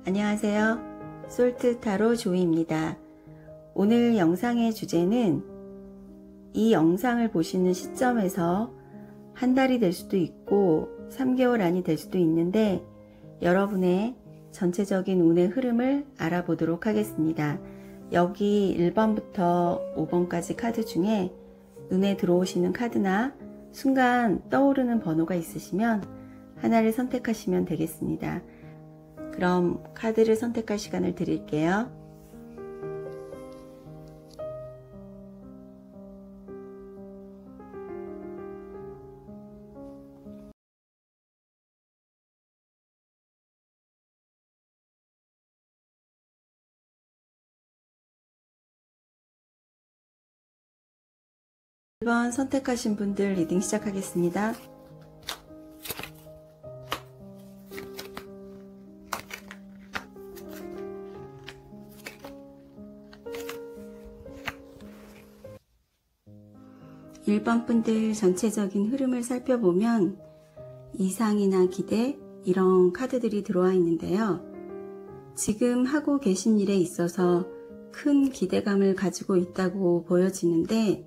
안녕하세요. 솔트타로 조이입니다. 오늘 영상의 주제는 이 영상을 보시는 시점에서 한 달이 될 수도 있고 3개월 안이 될 수도 있는데 여러분의 전체적인 운의 흐름을 알아보도록 하겠습니다. 여기 1번부터 5번까지 카드 중에 눈에 들어오시는 카드나 순간 떠오르는 번호가 있으시면 하나를 선택하시면 되겠습니다. 그럼 카드를 선택할 시간을 드릴게요. 일 번 선택하신 분들 리딩 시작하겠습니다. 일 번 분들 전체적인 흐름을 살펴보면 이상이나 기대 이런 카드들이 들어와 있는데요. 지금 하고 계신 일에 있어서 큰 기대감을 가지고 있다고 보여지는데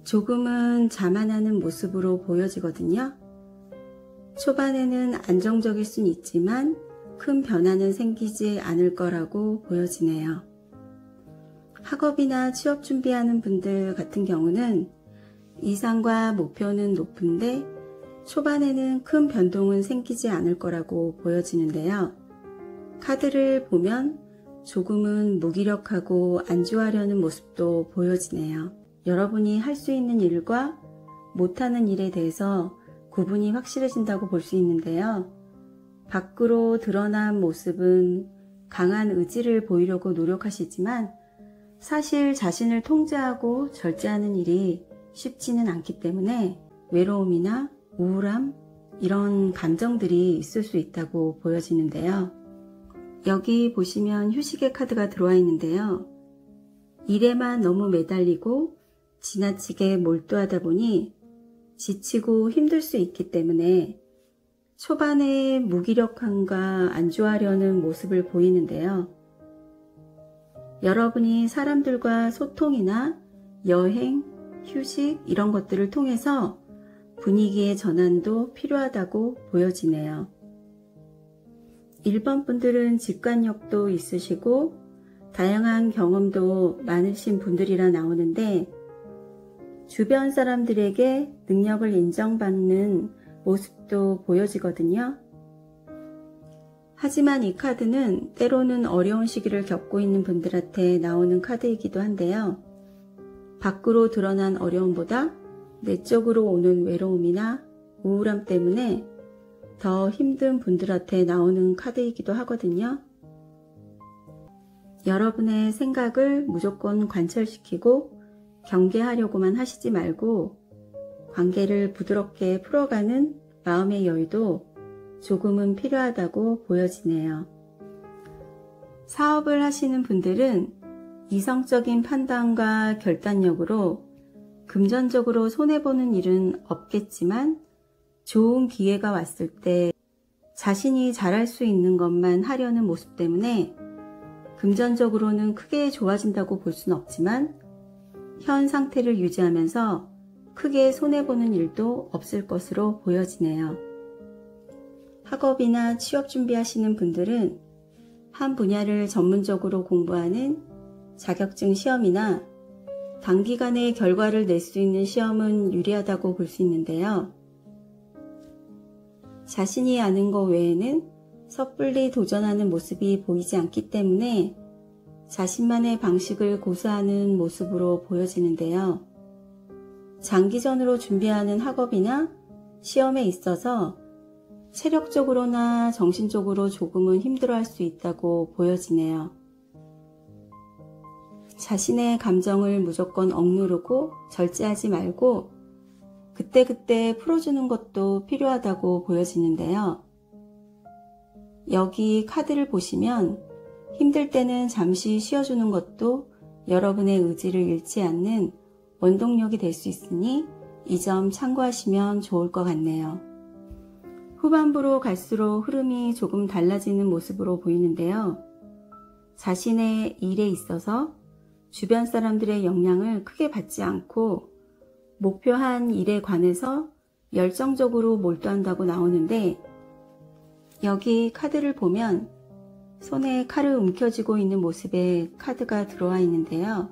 조금은 자만하는 모습으로 보여지거든요. 초반에는 안정적일 순 있지만 큰 변화는 생기지 않을 거라고 보여지네요. 학업이나 취업 준비하는 분들 같은 경우는 이상과 목표는 높은데 초반에는 큰 변동은 생기지 않을 거라고 보여지는데요. 카드를 보면 조금은 무기력하고 안주하려는 모습도 보여지네요. 여러분이 할 수 있는 일과 못하는 일에 대해서 구분이 확실해진다고 볼 수 있는데요. 밖으로 드러난 모습은 강한 의지를 보이려고 노력하시지만 사실 자신을 통제하고 절제하는 일이 쉽지는 않기 때문에 외로움이나 우울함 이런 감정들이 있을 수 있다고 보여지는데요. 여기 보시면 휴식의 카드가 들어와 있는데요. 일에만 너무 매달리고 지나치게 몰두하다 보니 지치고 힘들 수 있기 때문에 초반에 무기력함과 안주하려는 모습을 보이는데요. 여러분이 사람들과 소통이나 여행, 휴식 이런 것들을 통해서 분위기의 전환도 필요하다고 보여지네요. 1번 분들은 직관력도 있으시고 다양한 경험도 많으신 분들이라 나오는데 주변 사람들에게 능력을 인정받는 모습도 보여지거든요. 하지만 이 카드는 때로는 어려운 시기를 겪고 있는 분들한테 나오는 카드이기도 한데요. 밖으로 드러난 어려움보다 내적으로 오는 외로움이나 우울함 때문에 더 힘든 분들한테 나오는 카드이기도 하거든요. 여러분의 생각을 무조건 관철시키고 경계하려고만 하시지 말고 관계를 부드럽게 풀어가는 마음의 여유도 조금은 필요하다고 보여지네요. 사업을 하시는 분들은 이성적인 판단과 결단력으로 금전적으로 손해보는 일은 없겠지만 좋은 기회가 왔을 때 자신이 잘할 수 있는 것만 하려는 모습 때문에 금전적으로는 크게 좋아진다고 볼 수는 없지만 현 상태를 유지하면서 크게 손해보는 일도 없을 것으로 보여지네요. 학업이나 취업 준비하시는 분들은 한 분야를 전문적으로 공부하는 자격증 시험이나 단기간에 결과를 낼 수 있는 시험은 유리하다고 볼 수 있는데요. 자신이 아는 것 외에는 섣불리 도전하는 모습이 보이지 않기 때문에 자신만의 방식을 고수하는 모습으로 보여지는데요. 장기전으로 준비하는 학업이나 시험에 있어서 체력적으로나 정신적으로 조금은 힘들어할 수 있다고 보여지네요. 자신의 감정을 무조건 억누르고 절제하지 말고 그때그때 풀어주는 것도 필요하다고 보여지는데요. 여기 카드를 보시면 힘들 때는 잠시 쉬어주는 것도 여러분의 의지를 잃지 않는 원동력이 될 수 있으니 이 점 참고하시면 좋을 것 같네요. 후반부로 갈수록 흐름이 조금 달라지는 모습으로 보이는데요. 자신의 일에 있어서 주변 사람들의 영향을 크게 받지 않고 목표한 일에 관해서 열정적으로 몰두한다고 나오는데, 여기 카드를 보면 손에 칼을 움켜쥐고 있는 모습의 카드가 들어와 있는데요.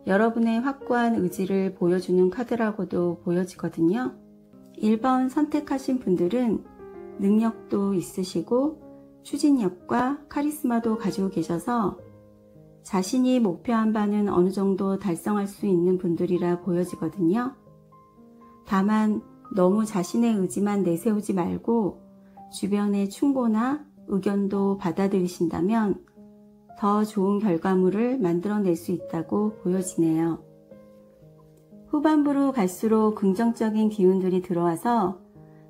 여러분의 확고한 의지를 보여주는 카드라고도 보여지거든요. 1번 선택하신 분들은 능력도 있으시고 추진력과 카리스마도 가지고 계셔서 자신이 목표한 바는 어느 정도 달성할 수 있는 분들이라 보여지거든요. 다만 너무 자신의 의지만 내세우지 말고 주변의 충고나 의견도 받아들이신다면 더 좋은 결과물을 만들어낼 수 있다고 보여지네요. 후반부로 갈수록 긍정적인 기운들이 들어와서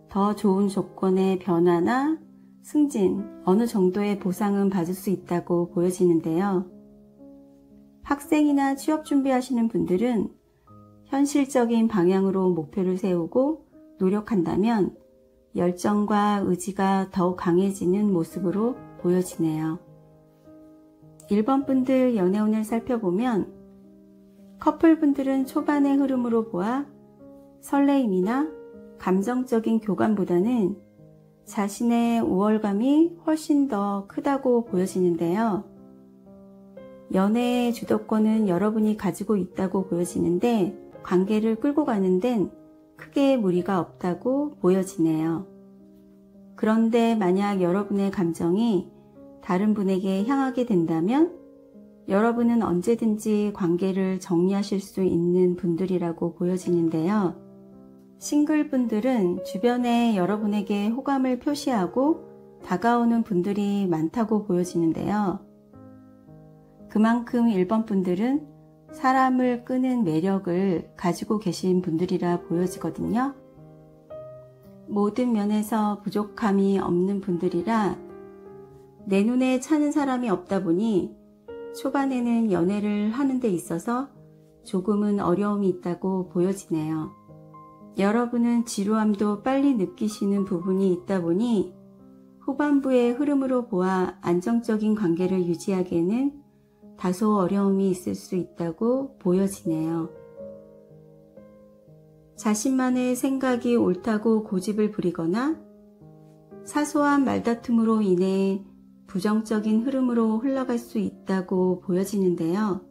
더 좋은 조건의 변화나 승진, 어느 정도의 보상은 받을 수 있다고 보여지는데요. 학생이나 취업 준비하시는 분들은 현실적인 방향으로 목표를 세우고 노력한다면 열정과 의지가 더욱 강해지는 모습으로 보여지네요. 1번 분들 연애운을 살펴보면 커플분들은 초반의 흐름으로 보아 설레임이나 감정적인 교감보다는 자신의 우월감이 훨씬 더 크다고 보여지는데요. 연애의 주도권은 여러분이 가지고 있다고 보여지는데 관계를 끌고 가는 데는 크게 무리가 없다고 보여지네요. 그런데 만약 여러분의 감정이 다른 분에게 향하게 된다면 여러분은 언제든지 관계를 정리하실 수 있는 분들이라고 보여지는데요. 싱글분들은 주변에 여러분에게 호감을 표시하고 다가오는 분들이 많다고 보여지는데요. 그만큼 1번 분들은 사람을 끄는 매력을 가지고 계신 분들이라 보여지거든요. 모든 면에서 부족함이 없는 분들이라 내 눈에 차는 사람이 없다 보니 초반에는 연애를 하는 데 있어서 조금은 어려움이 있다고 보여지네요. 여러분은 지루함도 빨리 느끼시는 부분이 있다 보니 후반부의 흐름으로 보아 안정적인 관계를 유지하기에는 다소 어려움이 있을 수 있다고 보여지네요. 자신만의 생각이 옳다고 고집을 부리거나 사소한 말다툼으로 인해 부정적인 흐름으로 흘러갈 수 있다고 보여지는데요.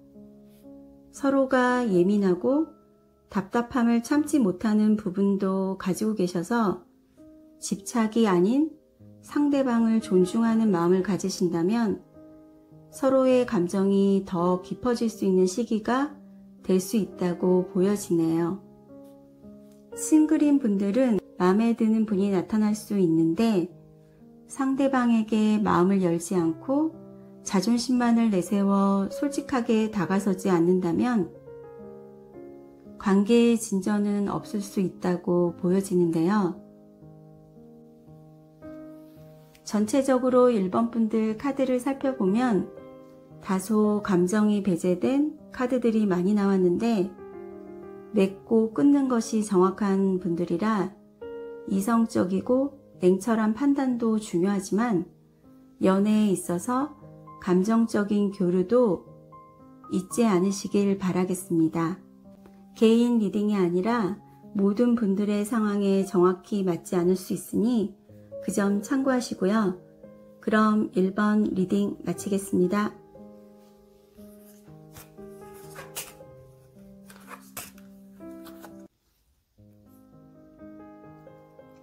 서로가 예민하고 답답함을 참지 못하는 부분도 가지고 계셔서 집착이 아닌 상대방을 존중하는 마음을 가지신다면 서로의 감정이 더 깊어질 수 있는 시기가 될 수 있다고 보여지네요. 싱글인 분들은 마음에 드는 분이 나타날 수 있는데 상대방에게 마음을 열지 않고 자존심만을 내세워 솔직하게 다가서지 않는다면 관계의 진전은 없을 수 있다고 보여지는데요. 전체적으로 1번 분들 카드를 살펴보면 다소 감정이 배제된 카드들이 많이 나왔는데 맺고 끊는 것이 정확한 분들이라 이성적이고 냉철한 판단도 중요하지만 연애에 있어서 감정적인 교류도 잊지 않으시길 바라겠습니다. 개인 리딩이 아니라 모든 분들의 상황에 정확히 맞지 않을 수 있으니 그 점 참고하시고요. 그럼 1번 리딩 마치겠습니다.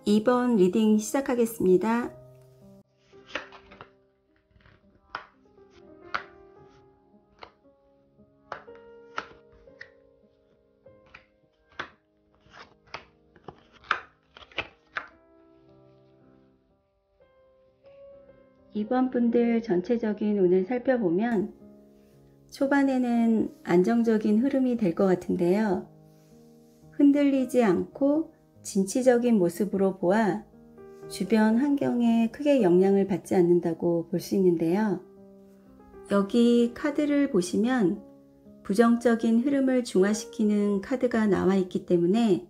2번 리딩 시작하겠습니다. 이번 분들 전체적인 운을 살펴보면 초반에는 안정적인 흐름이 될 것 같은데요. 흔들리지 않고 진취적인 모습으로 보아 주변 환경에 크게 영향을 받지 않는다고 볼 수 있는데요. 여기 카드를 보시면 부정적인 흐름을 중화시키는 카드가 나와 있기 때문에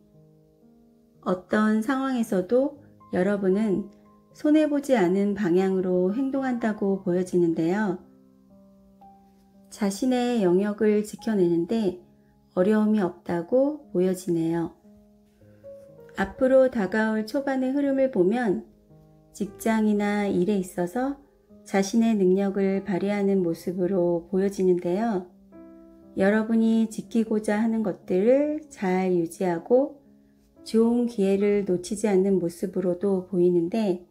어떤 상황에서도 여러분은 손해보지 않은 방향으로 행동한다고 보여지는데요. 자신의 영역을 지켜내는데 어려움이 없다고 보여지네요. 앞으로 다가올 초반의 흐름을 보면 직장이나 일에 있어서 자신의 능력을 발휘하는 모습으로 보여지는데요. 여러분이 지키고자 하는 것들을 잘 유지하고 좋은 기회를 놓치지 않는 모습으로도 보이는데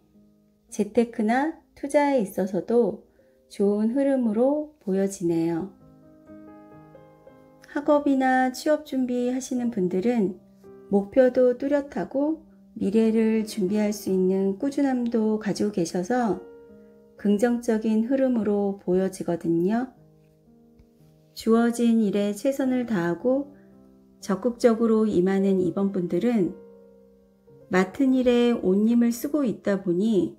재테크나 투자에 있어서도 좋은 흐름으로 보여지네요. 학업이나 취업 준비하시는 분들은 목표도 뚜렷하고 미래를 준비할 수 있는 꾸준함도 가지고 계셔서 긍정적인 흐름으로 보여지거든요. 주어진 일에 최선을 다하고 적극적으로 임하는 이번 분들은 맡은 일에 온 힘을 쓰고 있다 보니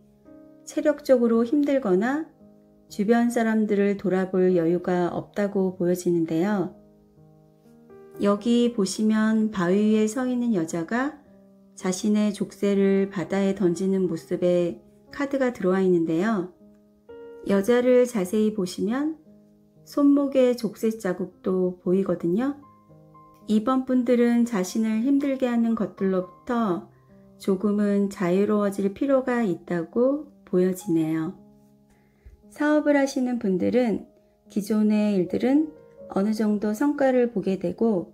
체력적으로 힘들거나 주변 사람들을 돌아볼 여유가 없다고 보여지는데요. 여기 보시면 바위 위에 서 있는 여자가 자신의 족쇄를 바다에 던지는 모습의 카드가 들어와 있는데요. 여자를 자세히 보시면 손목에 족쇄 자국도 보이거든요. 이번 분들은 자신을 힘들게 하는 것들로부터 조금은 자유로워질 필요가 있다고 보여지네요. 사업을 하시는 분들은 기존의 일들은 어느 정도 성과를 보게 되고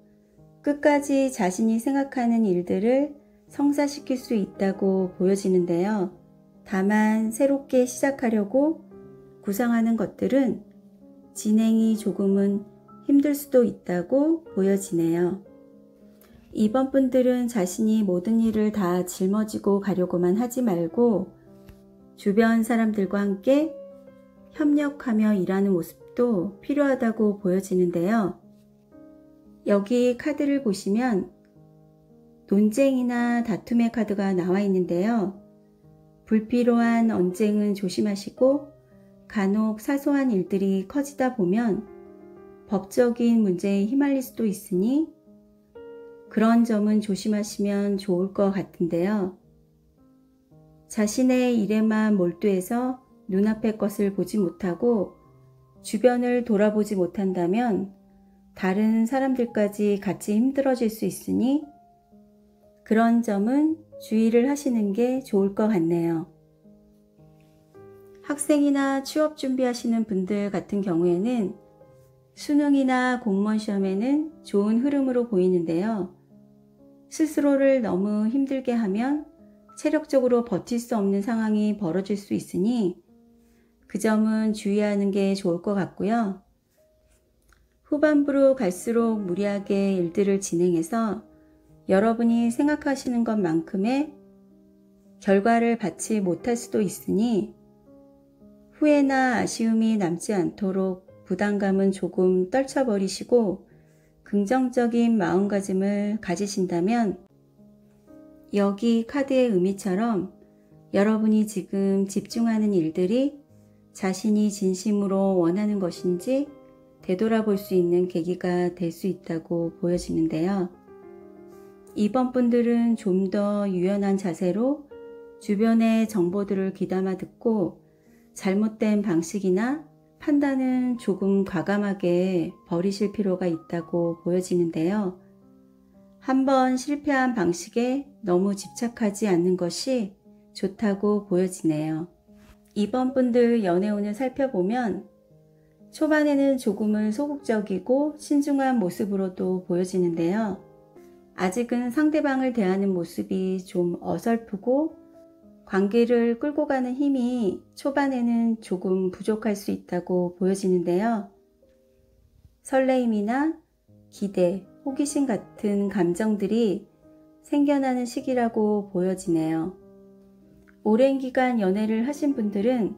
끝까지 자신이 생각하는 일들을 성사시킬 수 있다고 보여지는데요. 다만 새롭게 시작하려고 구상하는 것들은 진행이 조금은 힘들 수도 있다고 보여지네요. 이번 분들은 자신이 모든 일을 다 짊어지고 가려고만 하지 말고 주변 사람들과 함께 협력하며 일하는 모습도 필요하다고 보여지는데요. 여기 카드를 보시면 논쟁이나 다툼의 카드가 나와 있는데요. 불필요한 언쟁은 조심하시고 간혹 사소한 일들이 커지다 보면 법적인 문제에 휘말릴 수도 있으니 그런 점은 조심하시면 좋을 것 같은데요. 자신의 일에만 몰두해서 눈앞의 것을 보지 못하고 주변을 돌아보지 못한다면 다른 사람들까지 같이 힘들어질 수 있으니 그런 점은 주의를 하시는 게 좋을 것 같네요. 학생이나 취업 준비하시는 분들 같은 경우에는 수능이나 공무원 시험에는 좋은 흐름으로 보이는데요. 스스로를 너무 힘들게 하면 체력적으로 버틸 수 없는 상황이 벌어질 수 있으니 그 점은 주의하는 게 좋을 것 같고요. 후반부로 갈수록 무리하게 일들을 진행해서 여러분이 생각하시는 것만큼의 결과를 받지 못할 수도 있으니 후회나 아쉬움이 남지 않도록 부담감은 조금 떨쳐버리시고 긍정적인 마음가짐을 가지신다면 여기 카드의 의미처럼 여러분이 지금 집중하는 일들이 자신이 진심으로 원하는 것인지 되돌아볼 수 있는 계기가 될 수 있다고 보여지는데요. 이번 분들은 좀 더 유연한 자세로 주변의 정보들을 귀담아 듣고 잘못된 방식이나 판단은 조금 과감하게 버리실 필요가 있다고 보여지는데요. 한번 실패한 방식에 너무 집착하지 않는 것이 좋다고 보여지네요. 이번 분들 연애운을 살펴보면 초반에는 조금은 소극적이고 신중한 모습으로도 보여지는데요. 아직은 상대방을 대하는 모습이 좀 어설프고 관계를 끌고 가는 힘이 초반에는 조금 부족할 수 있다고 보여지는데요. 설레임이나 기대, 호기심 같은 감정들이 생겨나는 시기라고 보여지네요. 오랜 기간 연애를 하신 분들은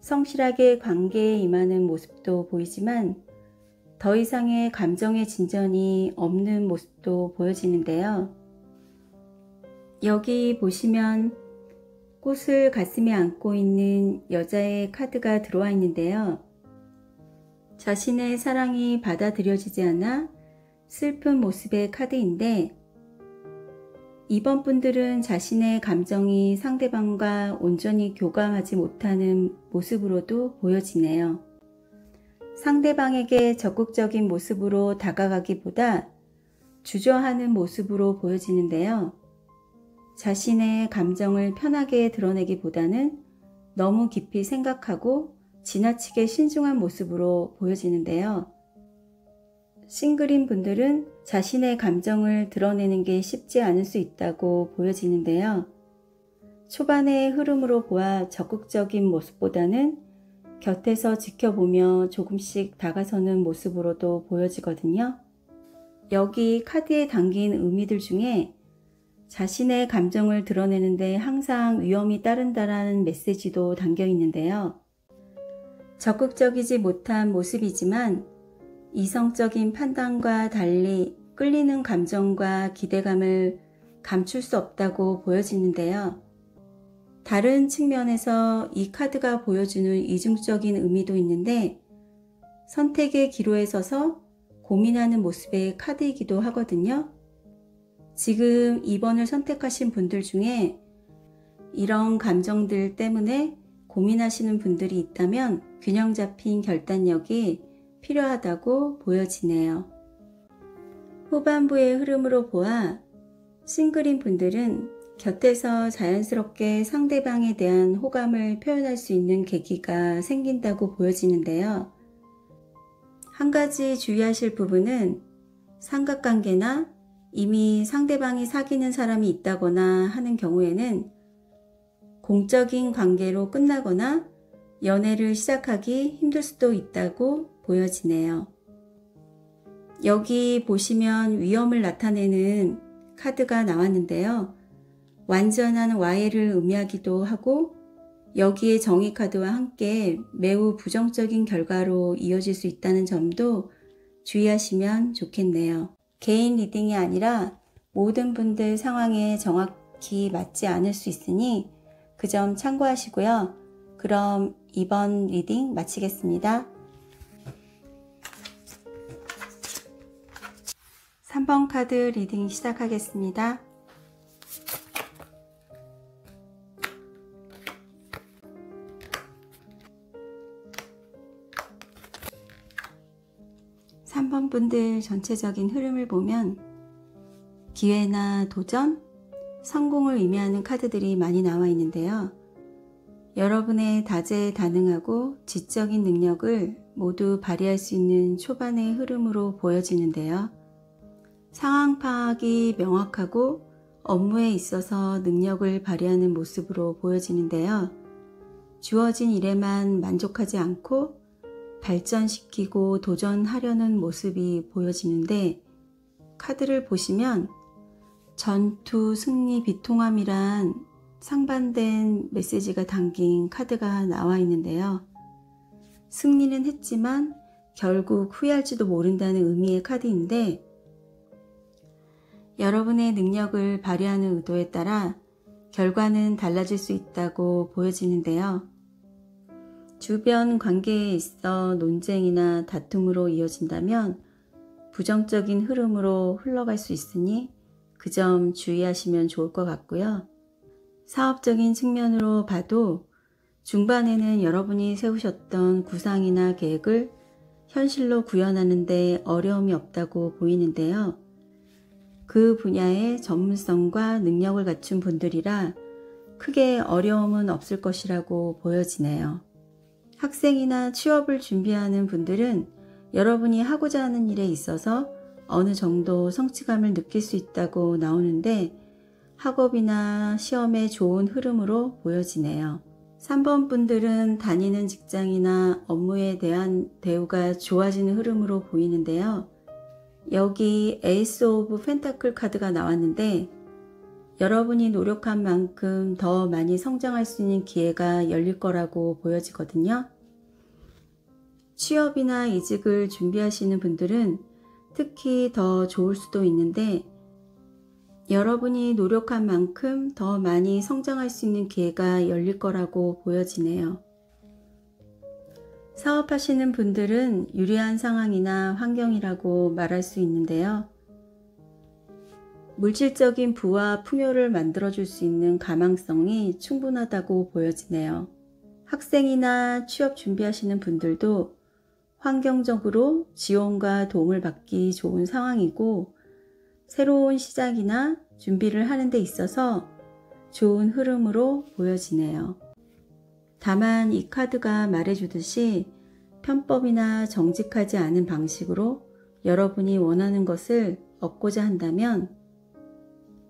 성실하게 관계에 임하는 모습도 보이지만 더 이상의 감정의 진전이 없는 모습도 보여지는데요. 여기 보시면 꽃을 가슴에 안고 있는 여자의 카드가 들어와 있는데요. 자신의 사랑이 받아들여지지 않아 슬픈 모습의 카드인데 2번 분들은 자신의 감정이 상대방과 온전히 교감하지 못하는 모습으로도 보여지네요. 상대방에게 적극적인 모습으로 다가가기보다 주저하는 모습으로 보여지는데요. 자신의 감정을 편하게 드러내기보다는 너무 깊이 생각하고 지나치게 신중한 모습으로 보여지는데요. 싱글인 분들은 자신의 감정을 드러내는 게 쉽지 않을 수 있다고 보여지는데요. 초반의 흐름으로 보아 적극적인 모습보다는 곁에서 지켜보며 조금씩 다가서는 모습으로도 보여지거든요. 여기 카드에 담긴 의미들 중에 자신의 감정을 드러내는데 항상 위험이 따른다라는 메시지도 담겨 있는데요. 적극적이지 못한 모습이지만 이성적인 판단과 달리 끌리는 감정과 기대감을 감출 수 없다고 보여지는데요. 다른 측면에서 이 카드가 보여주는 이중적인 의미도 있는데 선택의 기로에 서서 고민하는 모습의 카드이기도 하거든요. 지금 2번을 선택하신 분들 중에 이런 감정들 때문에 고민하시는 분들이 있다면 균형 잡힌 결단력이 필요하다고 보여지네요. 후반부의 흐름으로 보아 싱글인 분들은 곁에서 자연스럽게 상대방에 대한 호감을 표현할 수 있는 계기가 생긴다고 보여지는데요. 한 가지 주의하실 부분은 삼각관계나 이미 상대방이 사귀는 사람이 있다거나 하는 경우에는 공적인 관계로 끝나거나 연애를 시작하기 힘들 수도 있다고 보여지네요. 여기 보시면 위험을 나타내는 카드가 나왔는데요. 완전한 와해를 의미하기도 하고 여기에 정의 카드와 함께 매우 부정적인 결과로 이어질 수 있다는 점도 주의하시면 좋겠네요. 개인 리딩이 아니라 모든 분들 상황에 정확히 맞지 않을 수 있으니 그 점 참고하시고요. 그럼 이번 리딩 마치겠습니다. 3번 카드 리딩 시작하겠습니다. (3번) 분들 전체적인 흐름을 보면 기회나 도전, 성공을 의미하는 카드들이 많이 나와 있는데요. 여러분의 다재다능하고 지적인 능력을 모두 발휘할 수 있는 초반의 흐름으로 보여지는데요. 상황 파악이 명확하고 업무에 있어서 능력을 발휘하는 모습으로 보여지는데요. 주어진 일에만 만족하지 않고 발전시키고 도전하려는 모습이 보여지는데 카드를 보시면 전투, 승리, 비통함이란 상반된 메시지가 담긴 카드가 나와 있는데요. 승리는 했지만 결국 후회할지도 모른다는 의미의 카드인데 여러분의 능력을 발휘하는 의도에 따라 결과는 달라질 수 있다고 보여지는데요. 주변 관계에 있어 논쟁이나 다툼으로 이어진다면 부정적인 흐름으로 흘러갈 수 있으니 그 점 주의하시면 좋을 것 같고요. 사업적인 측면으로 봐도 중반에는 여러분이 세우셨던 구상이나 계획을 현실로 구현하는 데 어려움이 없다고 보이는데요. 그 분야의 전문성과 능력을 갖춘 분들이라 크게 어려움은 없을 것이라고 보여지네요. 학생이나 취업을 준비하는 분들은 여러분이 하고자 하는 일에 있어서 어느 정도 성취감을 느낄 수 있다고 나오는데 학업이나 시험에 좋은 흐름으로 보여지네요. 3번 분들은 다니는 직장이나 업무에 대한 대우가 좋아지는 흐름으로 보이는데요. 여기 에이스 오브 펜타클 카드가 나왔는데 여러분이 노력한 만큼 더 많이 성장할 수 있는 기회가 열릴 거라고 보여지거든요. 취업이나 이직을 준비하시는 분들은 특히 더 좋을 수도 있는데 여러분이 노력한 만큼 더 많이 성장할 수 있는 기회가 열릴 거라고 보여지네요. 사업하시는 분들은 유리한 상황이나 환경이라고 말할 수 있는데요. 물질적인 부와 풍요를 만들어줄 수 있는 가망성이 충분하다고 보여지네요. 학생이나 취업 준비하시는 분들도 환경적으로 지원과 도움을 받기 좋은 상황이고, 새로운 시작이나 준비를 하는 데 있어서 좋은 흐름으로 보여지네요. 다만 이 카드가 말해주듯이 편법이나 정직하지 않은 방식으로 여러분이 원하는 것을 얻고자 한다면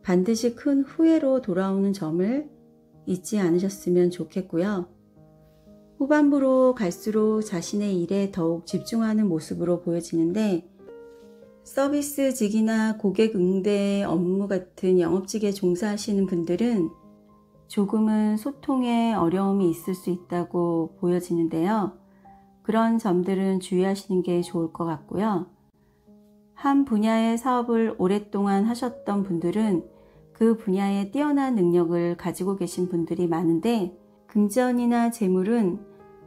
반드시 큰 후회로 돌아오는 점을 잊지 않으셨으면 좋겠고요. 후반부로 갈수록 자신의 일에 더욱 집중하는 모습으로 보여지는데, 서비스직이나 고객 응대 업무 같은 영업직에 종사하시는 분들은 조금은 소통에 어려움이 있을 수 있다고 보여지는데요. 그런 점들은 주의하시는 게 좋을 것 같고요. 한 분야의 사업을 오랫동안 하셨던 분들은 그 분야에 뛰어난 능력을 가지고 계신 분들이 많은데, 금전이나 재물은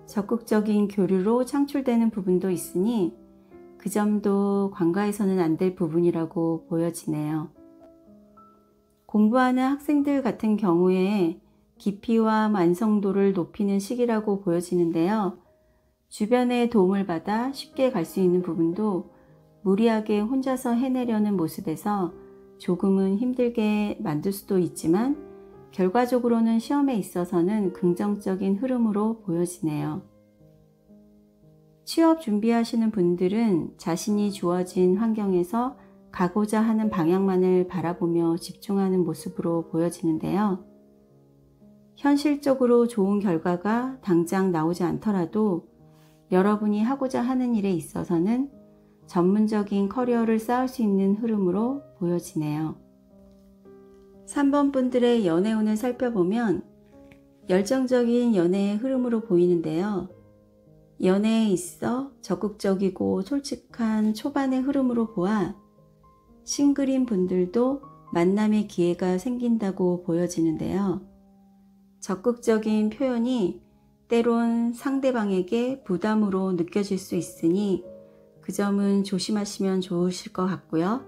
적극적인 교류로 창출되는 부분도 있으니 그 점도 간과해서는 안 될 부분이라고 보여지네요. 공부하는 학생들 같은 경우에 깊이와 완성도를 높이는 시기라고 보여지는데요. 주변의 도움을 받아 쉽게 갈 수 있는 부분도 무리하게 혼자서 해내려는 모습에서 조금은 힘들게 만들 수도 있지만, 결과적으로는 시험에 있어서는 긍정적인 흐름으로 보여지네요. 취업 준비하시는 분들은 자신이 주어진 환경에서 가고자 하는 방향만을 바라보며 집중하는 모습으로 보여지는데요. 현실적으로 좋은 결과가 당장 나오지 않더라도 여러분이 하고자 하는 일에 있어서는 전문적인 커리어를 쌓을 수 있는 흐름으로 보여지네요. 3번 분들의 연애운을 살펴보면 열정적인 연애의 흐름으로 보이는데요. 연애에 있어 적극적이고 솔직한 초반의 흐름으로 보아 싱글인 분들도 만남의 기회가 생긴다고 보여지는데요. 적극적인 표현이 때론 상대방에게 부담으로 느껴질 수 있으니 그 점은 조심하시면 좋으실 것 같고요.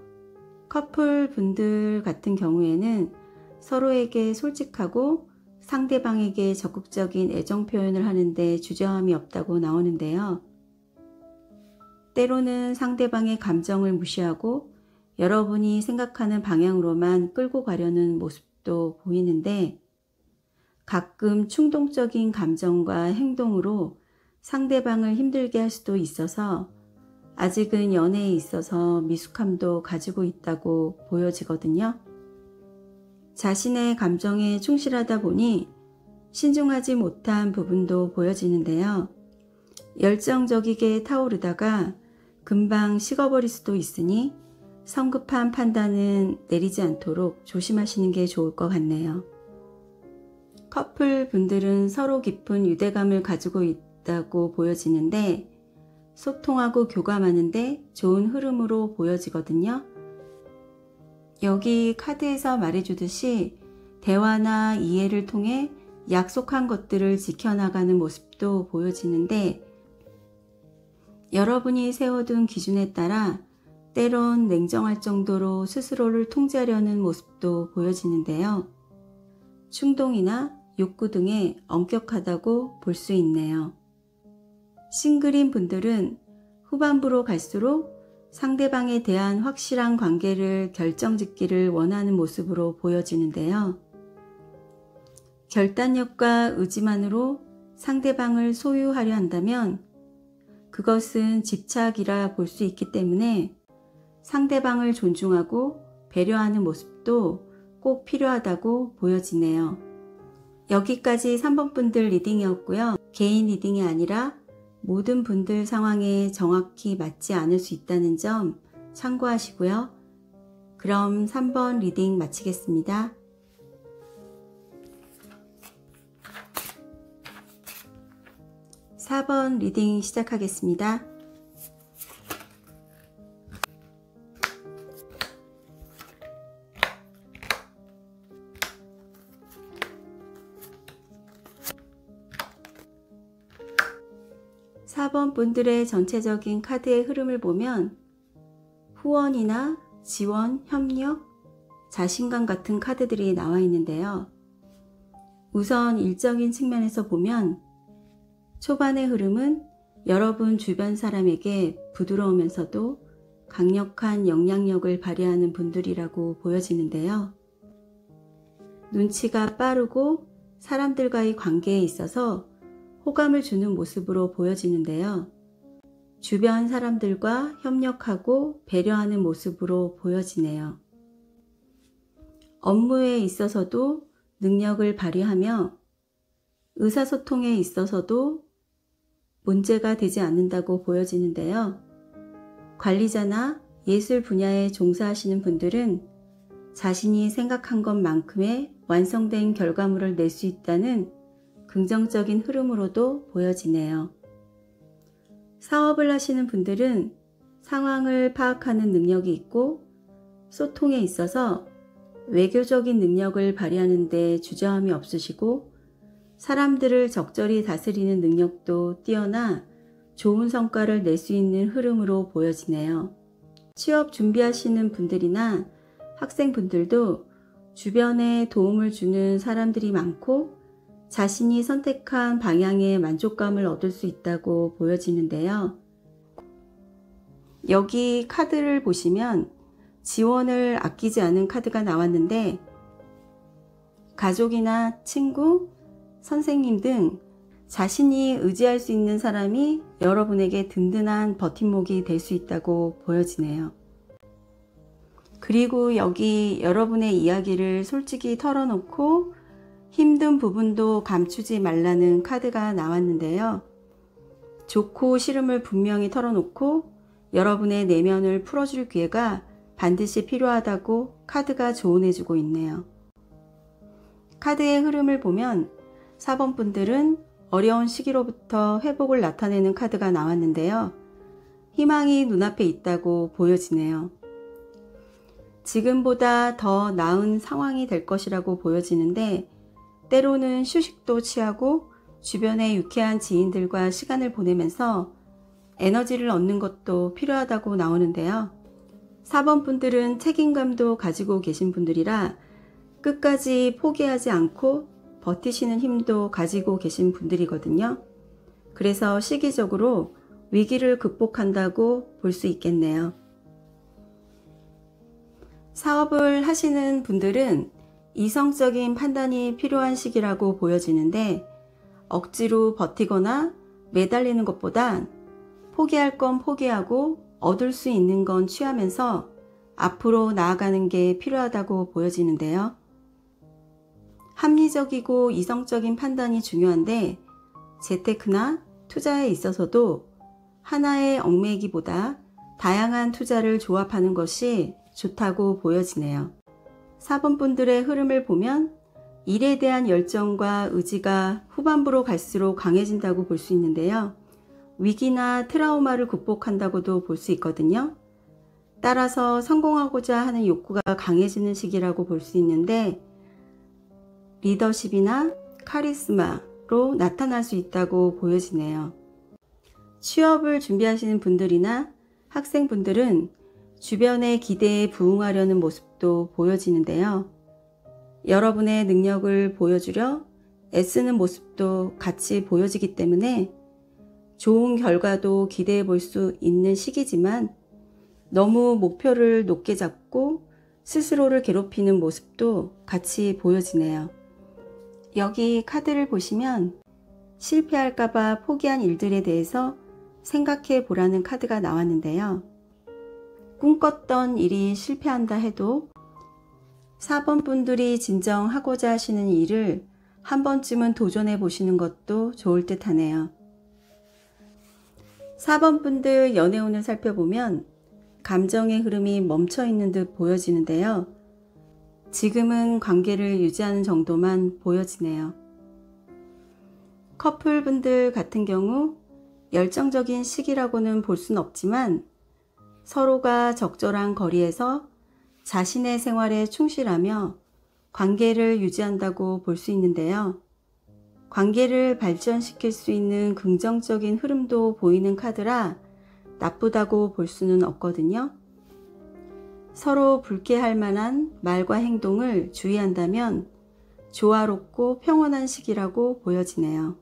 커플 분들 같은 경우에는 서로에게 솔직하고 상대방에게 적극적인 애정 표현을 하는데 주저함이 없다고 나오는데요. 때로는 상대방의 감정을 무시하고 여러분이 생각하는 방향으로만 끌고 가려는 모습도 보이는데, 가끔 충동적인 감정과 행동으로 상대방을 힘들게 할 수도 있어서 아직은 연애에 있어서 미숙함도 가지고 있다고 보여지거든요. 자신의 감정에 충실하다 보니 신중하지 못한 부분도 보여지는데요. 열정적이게 타오르다가 금방 식어버릴 수도 있으니 성급한 판단은 내리지 않도록 조심하시는 게 좋을 것 같네요. 커플 분들은 서로 깊은 유대감을 가지고 있다고 보여지는데, 소통하고 교감하는데 좋은 흐름으로 보여지거든요. 여기 카드에서 말해주듯이 대화나 이해를 통해 약속한 것들을 지켜나가는 모습도 보여지는데, 여러분이 세워둔 기준에 따라 때론 냉정할 정도로 스스로를 통제하려는 모습도 보여지는데요. 충동이나 욕구 등에 엄격하다고 볼 수 있네요. 싱글인 분들은 후반부로 갈수록 상대방에 대한 확실한 관계를 결정짓기를 원하는 모습으로 보여지는데요. 결단력과 의지만으로 상대방을 소유하려 한다면 그것은 집착이라 볼 수 있기 때문에 상대방을 존중하고 배려하는 모습도 꼭 필요하다고 보여지네요. 여기까지 3번 분들 리딩이었고요. 개인 리딩이 아니라 모든 분들 상황에 정확히 맞지 않을 수 있다는 점 참고하시고요. 그럼 3번 리딩 마치겠습니다. (4번) 리딩 시작하겠습니다. (4번) 분들의 전체적인 카드의 흐름을 보면 후원이나 지원, 협력, 자신감 같은 카드들이 나와 있는데요. 우선 일적인 측면에서 보면 초반의 흐름은 여러분 주변 사람에게 부드러우면서도 강력한 영향력을 발휘하는 분들이라고 보여지는데요. 눈치가 빠르고 사람들과의 관계에 있어서 호감을 주는 모습으로 보여지는데요. 주변 사람들과 협력하고 배려하는 모습으로 보여지네요. 업무에 있어서도 능력을 발휘하며 의사소통에 있어서도 문제가 되지 않는다고 보여지는데요. 관리자나 예술 분야에 종사하시는 분들은 자신이 생각한 것만큼의 완성된 결과물을 낼 수 있다는 긍정적인 흐름으로도 보여지네요. 사업을 하시는 분들은 상황을 파악하는 능력이 있고 소통에 있어서 외교적인 능력을 발휘하는 데 주저함이 없으시고 사람들을 적절히 다스리는 능력도 뛰어나 좋은 성과를 낼 수 있는 흐름으로 보여지네요. 취업 준비하시는 분들이나 학생분들도 주변에 도움을 주는 사람들이 많고 자신이 선택한 방향에 만족감을 얻을 수 있다고 보여지는데요. 여기 카드를 보시면 지원을 아끼지 않은 카드가 나왔는데 가족이나 친구, 선생님 등 자신이 의지할 수 있는 사람이 여러분에게 든든한 버팀목이 될 수 있다고 보여지네요. 그리고 여기 여러분의 이야기를 솔직히 털어놓고 힘든 부분도 감추지 말라는 카드가 나왔는데요. 좋고 싫음을 분명히 털어놓고 여러분의 내면을 풀어줄 기회가 반드시 필요하다고 카드가 조언해주고 있네요. 카드의 흐름을 보면 4번 분들은 어려운 시기로부터 회복을 나타내는 카드가 나왔는데요. 희망이 눈앞에 있다고 보여지네요. 지금보다 더 나은 상황이 될 것이라고 보여지는데 때로는 휴식도 취하고 주변의 유쾌한 지인들과 시간을 보내면서 에너지를 얻는 것도 필요하다고 나오는데요. 4번 분들은 책임감도 가지고 계신 분들이라 끝까지 포기하지 않고 버티시는 힘도 가지고 계신 분들이거든요. 그래서 시기적으로 위기를 극복한다고 볼 수 있겠네요. 사업을 하시는 분들은 이성적인 판단이 필요한 시기라고 보여지는데 억지로 버티거나 매달리는 것보단 포기할 건 포기하고 얻을 수 있는 건 취하면서 앞으로 나아가는 게 필요하다고 보여지는데요. 합리적이고 이성적인 판단이 중요한데 재테크나 투자에 있어서도 하나의 얽매기보다 다양한 투자를 조합하는 것이 좋다고 보여지네요. 4번 분들의 흐름을 보면 일에 대한 열정과 의지가 후반부로 갈수록 강해진다고 볼 수 있는데요. 위기나 트라우마를 극복한다고도 볼 수 있거든요. 따라서 성공하고자 하는 욕구가 강해지는 시기라고 볼 수 있는데 리더십이나 카리스마로 나타날 수 있다고 보여지네요. 취업을 준비하시는 분들이나 학생분들은 주변의 기대에 부응하려는 모습도 보여지는데요. 여러분의 능력을 보여주려 애쓰는 모습도 같이 보여지기 때문에 좋은 결과도 기대해 볼 수 있는 시기지만 너무 목표를 높게 잡고 스스로를 괴롭히는 모습도 같이 보여지네요. 여기 카드를 보시면 실패할까봐 포기한 일들에 대해서 생각해 보라는 카드가 나왔는데요. 꿈꿨던 일이 실패한다 해도 4번 분들이 진정 하고자 하시는 일을 한 번쯤은 도전해 보시는 것도 좋을 듯 하네요. 4번 분들 연애운을 살펴보면 감정의 흐름이 멈춰 있는 듯 보여지는데요. 지금은 관계를 유지하는 정도만 보여지네요. 커플분들 같은 경우 열정적인 시기라고는 볼 수는 없지만 서로가 적절한 거리에서 자신의 생활에 충실하며 관계를 유지한다고 볼 수 있는데요. 관계를 발전시킬 수 있는 긍정적인 흐름도 보이는 카드라 나쁘다고 볼 수는 없거든요. 서로 불쾌할 만한 말과 행동을 주의한다면 조화롭고 평온한 시기라고 보여지네요.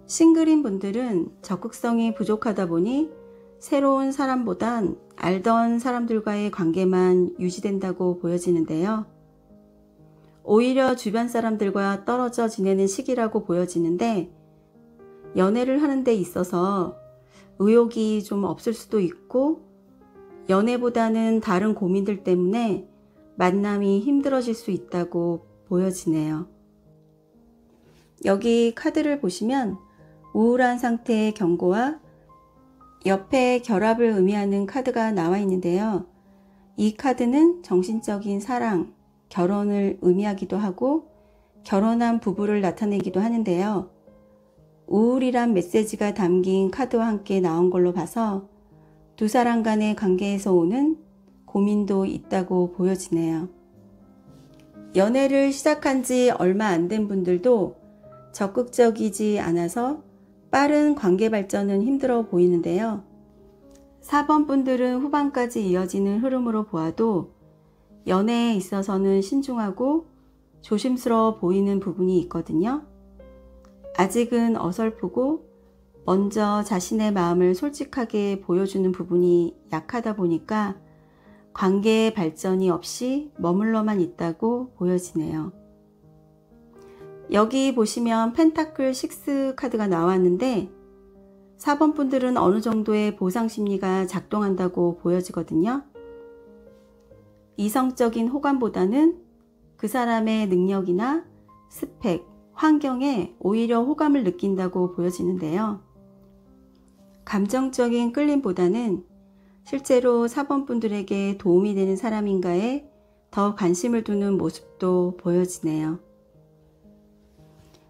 싱글인 분들은 적극성이 부족하다 보니 새로운 사람보단 알던 사람들과의 관계만 유지된다고 보여지는데요. 오히려 주변 사람들과 떨어져 지내는 시기라고 보여지는데, 연애를 하는 데 있어서 의욕이 좀 없을 수도 있고, 연애보다는 다른 고민들 때문에 만남이 힘들어질 수 있다고 보여지네요. 여기 카드를 보시면 우울한 상태의 경고와 옆에 결합을 의미하는 카드가 나와 있는데요. 이 카드는 정신적인 사랑, 결혼을 의미하기도 하고 결혼한 부부를 나타내기도 하는데요. 우울이란 메시지가 담긴 카드와 함께 나온 걸로 봐서 두 사람 간의 관계에서 오는 고민도 있다고 보여지네요. 연애를 시작한 지 얼마 안 된 분들도 적극적이지 않아서 빠른 관계 발전은 힘들어 보이는데요. 4번 분들은 후반까지 이어지는 흐름으로 보아도 연애에 있어서는 신중하고 조심스러워 보이는 부분이 있거든요. 아직은 어설프고 먼저 자신의 마음을 솔직하게 보여주는 부분이 약하다 보니까 관계의 발전이 없이 머물러만 있다고 보여지네요. 여기 보시면 펜타클 6 카드가 나왔는데 4번 분들은 어느 정도의 보상 심리가 작동한다고 보여지거든요. 이성적인 호감보다는 그 사람의 능력이나 스펙, 환경에 오히려 호감을 느낀다고 보여지는데요. 감정적인 끌림보다는 실제로 4번 분들에게 도움이 되는 사람인가에 더 관심을 두는 모습도 보여지네요.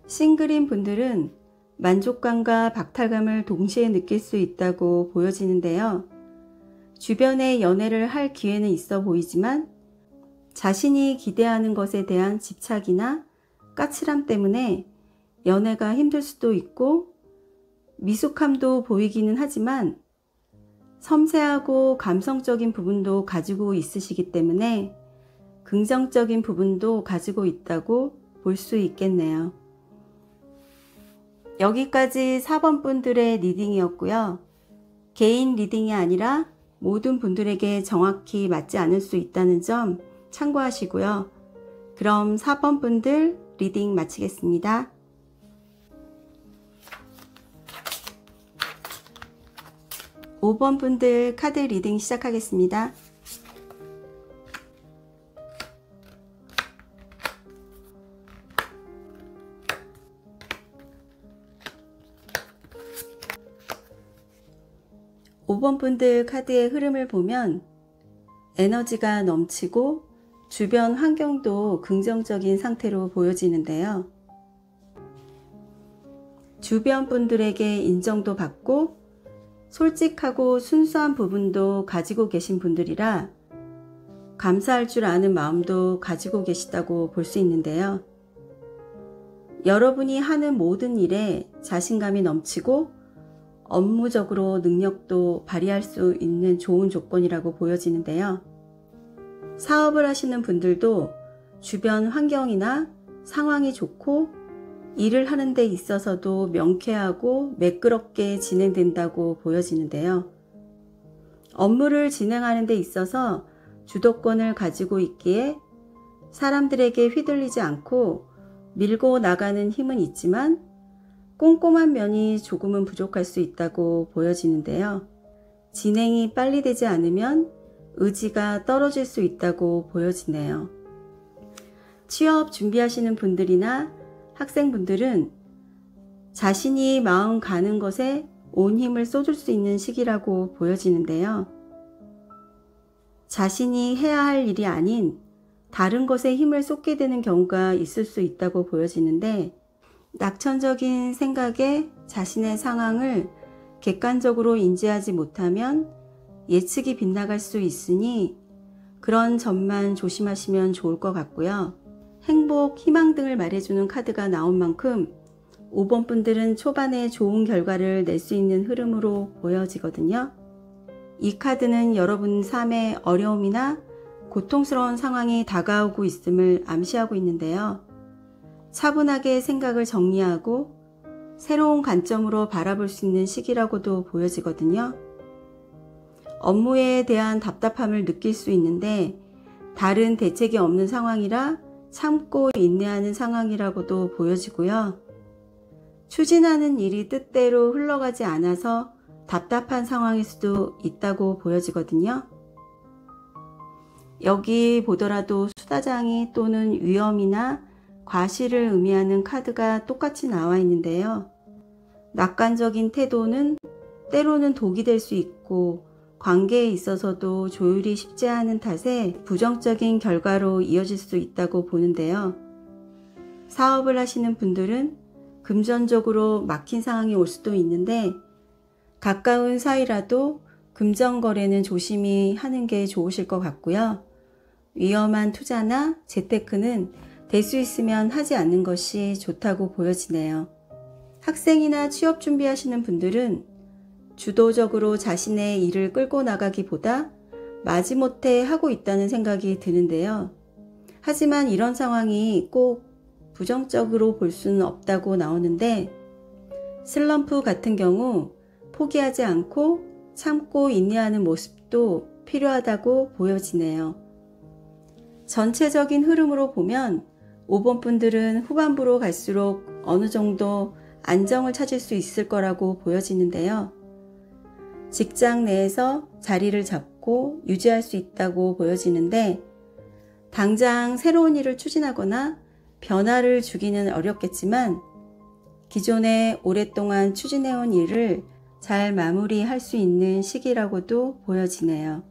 싱글인 분들은 만족감과 박탈감을 동시에 느낄 수 있다고 보여지는데요. 주변에 연애를 할 기회는 있어 보이지만 자신이 기대하는 것에 대한 집착이나 까칠함 때문에 연애가 힘들 수도 있고 미숙함도 보이기는 하지만 섬세하고 감성적인 부분도 가지고 있으시기 때문에 긍정적인 부분도 가지고 있다고 볼 수 있겠네요. 여기까지 4번 분들의 리딩이었고요. 개인 리딩이 아니라 모든 분들에게 정확히 맞지 않을 수 있다는 점 참고하시고요. 그럼 4번 분들 리딩 마치겠습니다. 5번 분들 카드 리딩 시작하겠습니다. (5번) 분들 카드의 흐름을 보면 에너지가 넘치고 주변 환경도 긍정적인 상태로 보여지는데요. 주변 분들에게 인정도 받고 솔직하고 순수한 부분도 가지고 계신 분들이라 감사할 줄 아는 마음도 가지고 계시다고 볼 수 있는데요. 여러분이 하는 모든 일에 자신감이 넘치고 업무적으로 능력도 발휘할 수 있는 좋은 조건이라고 보여지는데요. 사업을 하시는 분들도 주변 환경이나 상황이 좋고 일을 하는 데 있어서도 명쾌하고 매끄럽게 진행된다고 보여지는데요. 업무를 진행하는 데 있어서 주도권을 가지고 있기에 사람들에게 휘둘리지 않고 밀고 나가는 힘은 있지만 꼼꼼한 면이 조금은 부족할 수 있다고 보여지는데요. 진행이 빨리 되지 않으면 의지가 떨어질 수 있다고 보여지네요. 취업 준비하시는 분들이나 학생분들은 자신이 마음 가는 것에 온 힘을 쏟을 수 있는 시기라고 보여지는데요. 자신이 해야 할 일이 아닌 다른 것에 힘을 쏟게 되는 경우가 있을 수 있다고 보여지는데, 낙천적인 생각에 자신의 상황을 객관적으로 인지하지 못하면 예측이 빗나갈 수 있으니 그런 점만 조심하시면 좋을 것 같고요. 행복, 희망 등을 말해주는 카드가 나온 만큼 5번 분들은 초반에 좋은 결과를 낼 수 있는 흐름으로 보여지거든요. 이 카드는 여러분 삶에 어려움이나 고통스러운 상황이 다가오고 있음을 암시하고 있는데요. 차분하게 생각을 정리하고 새로운 관점으로 바라볼 수 있는 시기라고도 보여지거든요. 업무에 대한 답답함을 느낄 수 있는데 다른 대책이 없는 상황이라 참고 인내하는 상황이라고도 보여지고요. 추진하는 일이 뜻대로 흘러가지 않아서 답답한 상황일 수도 있다고 보여지거든요. 여기 보더라도 수다장이 또는 위험이나 과실을 의미하는 카드가 똑같이 나와 있는데요. 낙관적인 태도는 때로는 독이 될 수 있고 관계에 있어서도 조율이 쉽지 않은 탓에 부정적인 결과로 이어질 수 있다고 보는데요. 사업을 하시는 분들은 금전적으로 막힌 상황이 올 수도 있는데 가까운 사이라도 금전 거래는 조심히 하는 게 좋으실 것 같고요. 위험한 투자나 재테크는 될 수 있으면 하지 않는 것이 좋다고 보여지네요. 학생이나 취업 준비하시는 분들은 주도적으로 자신의 일을 끌고 나가기보다 마지못해 하고 있다는 생각이 드는데요. 하지만 이런 상황이 꼭 부정적으로 볼 수는 없다고 나오는데 슬럼프 같은 경우 포기하지 않고 참고 인내하는 모습도 필요하다고 보여지네요. 전체적인 흐름으로 보면 5번 분들은 후반부로 갈수록 어느 정도 안정을 찾을 수 있을 거라고 보여지는데요. 직장 내에서 자리를 잡고 유지할 수 있다고 보여지는데 당장 새로운 일을 추진하거나 변화를 주기는 어렵겠지만 기존에 오랫동안 추진해온 일을 잘 마무리할 수 있는 시기라고도 보여지네요.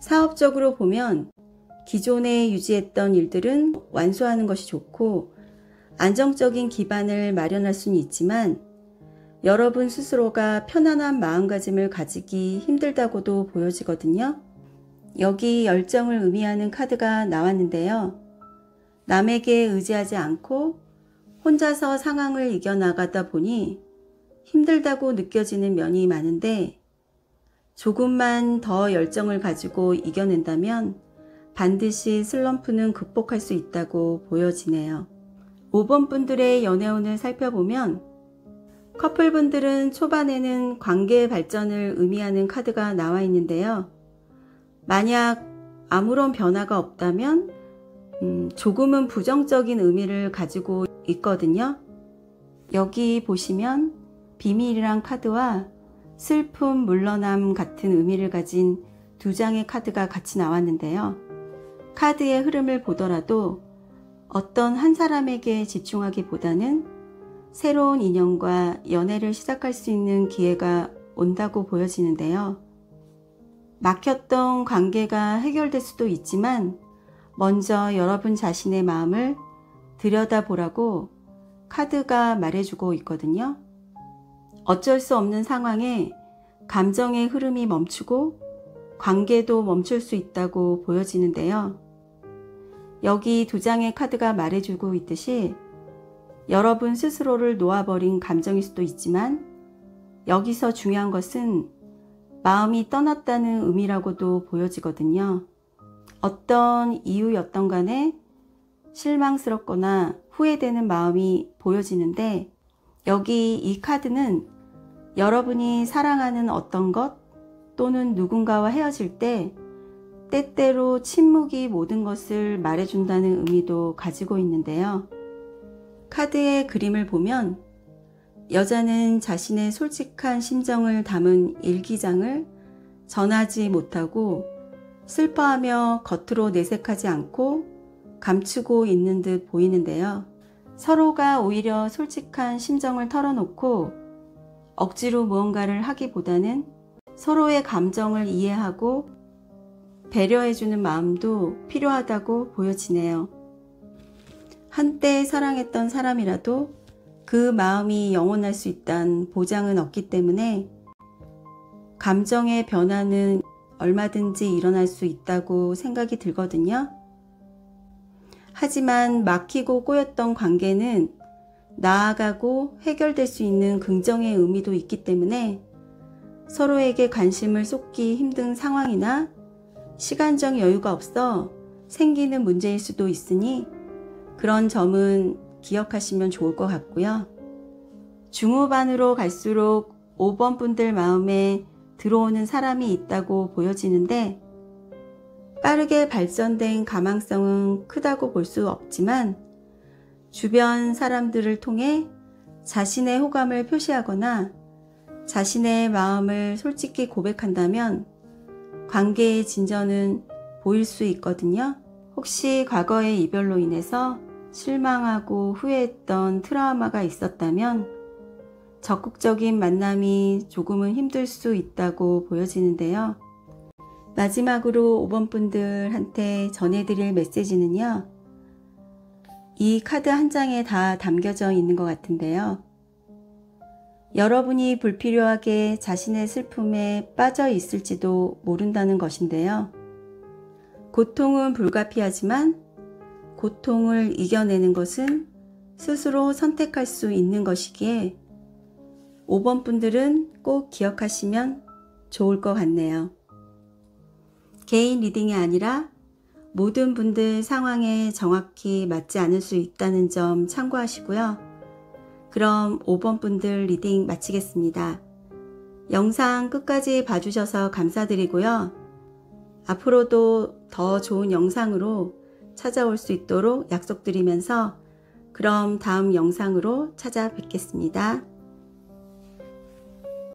사업적으로 보면 기존에 유지했던 일들은 완수하는 것이 좋고 안정적인 기반을 마련할 수는 있지만 여러분 스스로가 편안한 마음가짐을 가지기 힘들다고도 보여지거든요. 여기 열정을 의미하는 카드가 나왔는데요. 남에게 의지하지 않고 혼자서 상황을 이겨나가다 보니 힘들다고 느껴지는 면이 많은데 조금만 더 열정을 가지고 이겨낸다면 반드시 슬럼프는 극복할 수 있다고 보여지네요. 5번 분들의 연애운을 살펴보면 커플분들은 초반에는 관계 발전을 의미하는 카드가 나와 있는데요. 만약 아무런 변화가 없다면 조금은 부정적인 의미를 가지고 있거든요. 여기 보시면 비밀이란 카드와 슬픔, 물러남 같은 의미를 가진 두 장의 카드가 같이 나왔는데요. 카드의 흐름을 보더라도 어떤 한 사람에게 집중하기보다는 새로운 인연과 연애를 시작할 수 있는 기회가 온다고 보여지는데요. 막혔던 관계가 해결될 수도 있지만 먼저 여러분 자신의 마음을 들여다보라고 카드가 말해주고 있거든요. 어쩔 수 없는 상황에 감정의 흐름이 멈추고 관계도 멈출 수 있다고 보여지는데요. 여기 두 장의 카드가 말해주고 있듯이 여러분 스스로를 놓아버린 감정일 수도 있지만 여기서 중요한 것은 마음이 떠났다는 의미라고도 보여지거든요. 어떤 이유였던 간에 실망스럽거나 후회되는 마음이 보여지는데 여기 이 카드는 여러분이 사랑하는 어떤 것 또는 누군가와 헤어질 때 때때로 침묵이 모든 것을 말해준다는 의미도 가지고 있는데요. 카드의 그림을 보면 여자는 자신의 솔직한 심정을 담은 일기장을 전하지 못하고 슬퍼하며 겉으로 내색하지 않고 감추고 있는 듯 보이는데요. 서로가 오히려 솔직한 심정을 털어놓고 억지로 무언가를 하기보다는 서로의 감정을 이해하고 배려해주는 마음도 필요하다고 보여지네요. 한때 사랑했던 사람이라도 그 마음이 영원할 수 있다는 보장은 없기 때문에 감정의 변화는 얼마든지 일어날 수 있다고 생각이 들거든요. 하지만 막히고 꼬였던 관계는 나아가고 해결될 수 있는 긍정의 의미도 있기 때문에 서로에게 관심을 쏟기 힘든 상황이나 시간적 여유가 없어 생기는 문제일 수도 있으니 그런 점은 기억하시면 좋을 것 같고요. 중후반으로 갈수록 5번 분들 마음에 들어오는 사람이 있다고 보여지는데 빠르게 발전된 가망성은 크다고 볼 수 없지만 주변 사람들을 통해 자신의 호감을 표시하거나 자신의 마음을 솔직히 고백한다면 관계의 진전은 보일 수 있거든요. 혹시 과거의 이별로 인해서 실망하고 후회했던 트라우마가 있었다면 적극적인 만남이 조금은 힘들 수 있다고 보여지는데요. 마지막으로 5번 분들한테 전해드릴 메시지는요. 이 카드 한 장에 다 담겨져 있는 것 같은데요. 여러분이 불필요하게 자신의 슬픔에 빠져 있을지도 모른다는 것인데요. 고통은 불가피하지만 고통을 이겨내는 것은 스스로 선택할 수 있는 것이기에 5번 분들은 꼭 기억하시면 좋을 것 같네요. 개인 리딩이 아니라 모든 분들 상황에 정확히 맞지 않을 수 있다는 점 참고하시고요. 그럼 5번 분들 리딩 마치겠습니다. 영상 끝까지 봐주셔서 감사드리고요. 앞으로도 더 좋은 영상으로 찾아올 수 있도록 약속드리면서 그럼 다음 영상으로 찾아뵙겠습니다.